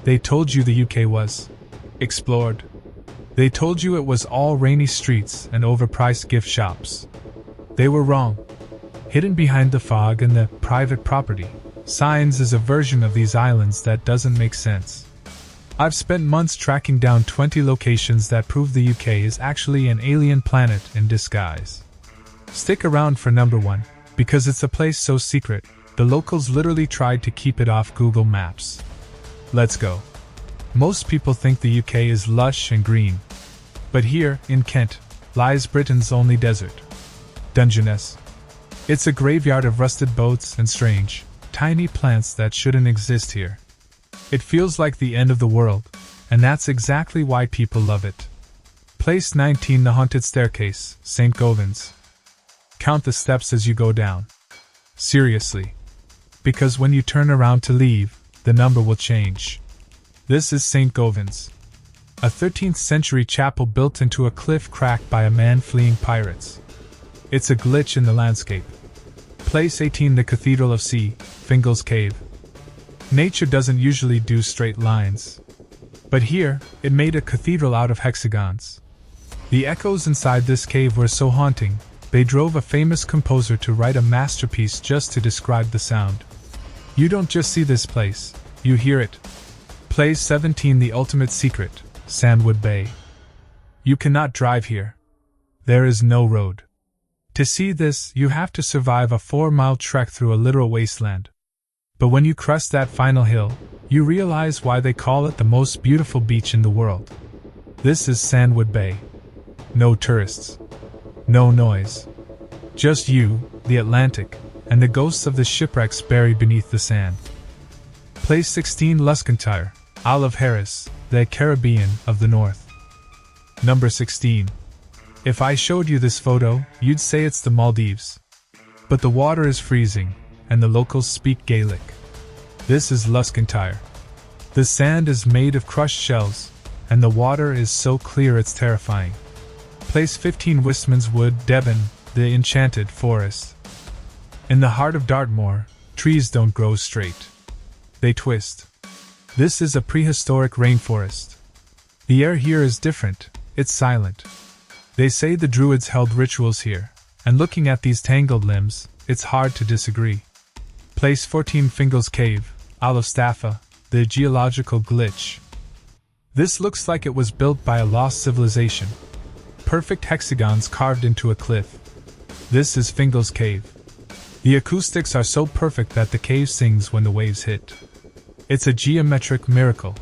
They told you the UK was explored. They told you it was all rainy streets and overpriced gift shops. They were wrong. Hidden behind the fog and the private property signs is a version of these islands that doesn't make sense. I've spent months tracking down 20 locations that prove the UK is actually an alien planet in disguise. Stick around for number 1, because it's a place so secret, the locals literally tried to keep it off Google Maps. Let's go. Most people think the UK is lush and green. But here, in Kent, lies Britain's only desert. Dungeness. It's a graveyard of rusted boats and strange, tiny plants that shouldn't exist here. It feels like the end of the world, and that's exactly why people love it. Place 19, the Haunted Staircase, St. Govan's. Count the steps as you go down. Seriously. Because when you turn around to leave, the number will change. This is St. Govan's, a 13th century chapel built into a cliff cracked by a man fleeing pirates. It's a glitch in the landscape. Place 18, the Cathedral of Fingal's Cave. Nature doesn't usually do straight lines. But here, it made a cathedral out of hexagons. The echoes inside this cave were so haunting, they drove a famous composer to write a masterpiece just to describe the sound. You don't just see this place, you hear it. Place 17, the Ultimate Secret, Sandwood Bay. You cannot drive here. There is no road. To see this, you have to survive a 4-mile trek through a literal wasteland. But when you crest that final hill, you realize why they call it the most beautiful beach in the world. This is Sandwood Bay. No tourists. No noise. Just you, the Atlantic, and the ghosts of the shipwrecks buried beneath the sand. Place 16, Luskentyre, Isle of Harris, the Caribbean of the North. Number 16. If I showed you this photo, you'd say it's the Maldives. But the water is freezing, and the locals speak Gaelic. This is Luskentyre. The sand is made of crushed shells, and the water is so clear it's terrifying. Place 15, Wistman's Wood, Devon, the Enchanted Forest. In the heart of Dartmoor, trees don't grow straight. They twist. This is a prehistoric rainforest. The air here is different, it's silent. They say the Druids held rituals here, and looking at these tangled limbs, it's hard to disagree. Place 14, Fingal's Cave, Isle of Staffa, the geological glitch. This looks like it was built by a lost civilization. Perfect hexagons carved into a cliff. This is Fingal's Cave. The acoustics are so perfect that the cave sings when the waves hit. It's a geometric miracle.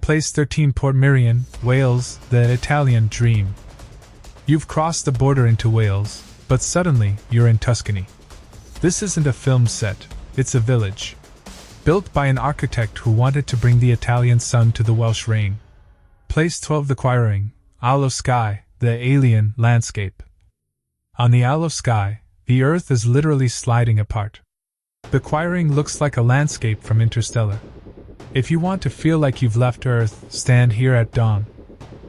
Place 13, Portmeirion, Wales, the Italian dream. You've crossed the border into Wales, but suddenly you're in Tuscany. This isn't a film set, it's a village. Built by an architect who wanted to bring the Italian sun to the Welsh rain. Place 12, the Quiraing, Isle of Skye, the alien landscape. On the Isle of Skye, the earth is literally sliding apart. The Quiraing looks like a landscape from Interstellar. If you want to feel like you've left Earth, stand here at dawn.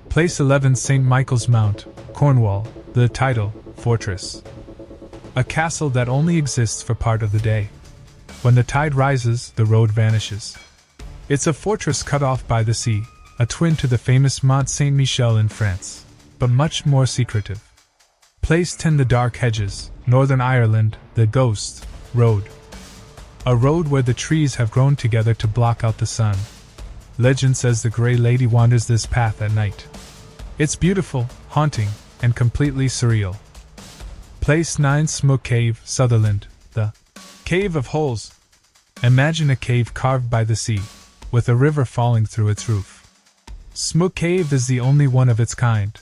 Place 11, St. Michael's Mount, Cornwall, the Tidal fortress. A castle that only exists for part of the day. When the tide rises, the road vanishes. It's a fortress cut off by the sea, a twin to the famous Mont Saint-Michel in France, but much more secretive. Place 10, the Dark Hedges, Northern Ireland, the Ghost Road. A road where the trees have grown together to block out the sun. Legend says the Grey Lady wanders this path at night. It's beautiful, haunting, and completely surreal. Place 9, Smoo Cave, Sutherland, the Cave of Holes. Imagine a cave carved by the sea, with a river falling through its roof. Smoo Cave is the only one of its kind.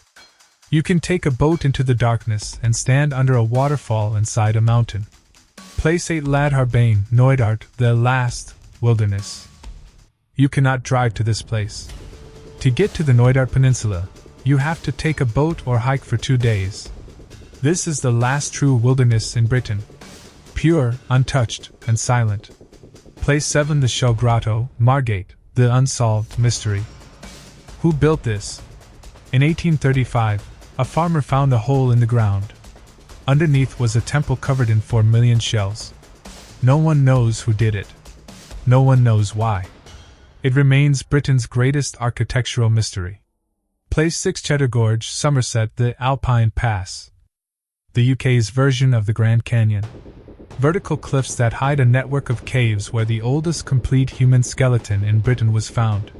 You can take a boat into the darkness and stand under a waterfall inside a mountain. Place 8, Ladar, Bheinn, Knoydart, the last wilderness. You cannot drive to this place. To get to the Knoydart Peninsula, you have to take a boat or hike for 2 days. This is the last true wilderness in Britain. Pure, untouched, and silent. Place 7, the Shell Grotto, Margate, the unsolved mystery. Who built this? In 1835, a farmer found a hole in the ground. Underneath was a temple covered in 4 million shells. No one knows who did it. No one knows why. It remains Britain's greatest architectural mystery. Place 6 Cheddar Gorge, Somerset, the Alpine Pass. The UK's version of the Grand Canyon. Vertical cliffs that hide a network of caves where the oldest complete human skeleton in Britain was found.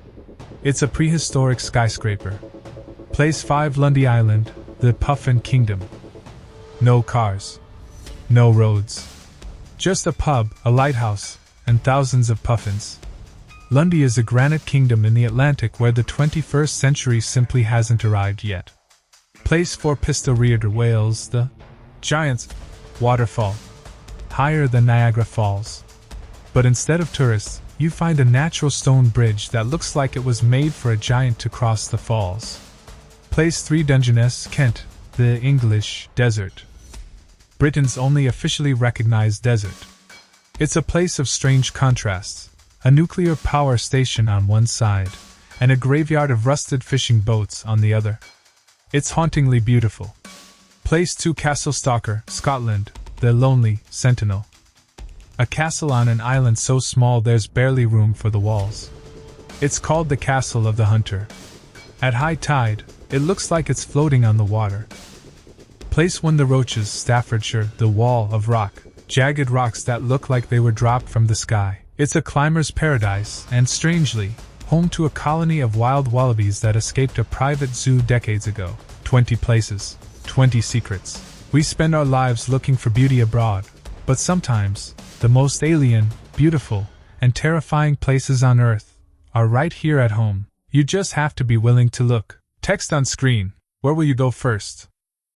It's a prehistoric skyscraper. Place 5 Lundy Island, the Puffin Kingdom. No cars. No roads. Just a pub, a lighthouse, and thousands of puffins. Lundy is a granite kingdom in the Atlantic where the 21st century simply hasn't arrived yet. Place 4 Pistyll, Rhaeadr, Wales, the giant waterfall. Higher than Niagara Falls. But instead of tourists, you find a natural stone bridge that looks like it was made for a giant to cross the falls. Place 3 Dungeness, Kent, the English desert. Britain's only officially recognized desert. It's a place of strange contrasts. A nuclear power station on one side, and a graveyard of rusted fishing boats on the other. It's hauntingly beautiful. Place 2 Castle Stalker, Scotland, the Lonely Sentinel. A castle on an island so small there's barely room for the walls. It's called the Castle of the Hunter. At high tide, it looks like it's floating on the water. Place 1 The Roaches, Staffordshire, the Wall of Rock. Jagged rocks that look like they were dropped from the sky. It's a climber's paradise, and strangely, home to a colony of wild wallabies that escaped a private zoo decades ago. 20 places, 20 secrets. We spend our lives looking for beauty abroad, but sometimes, the most alien, beautiful, and terrifying places on Earth are right here at home. You just have to be willing to look. Text on screen. Where will you go first?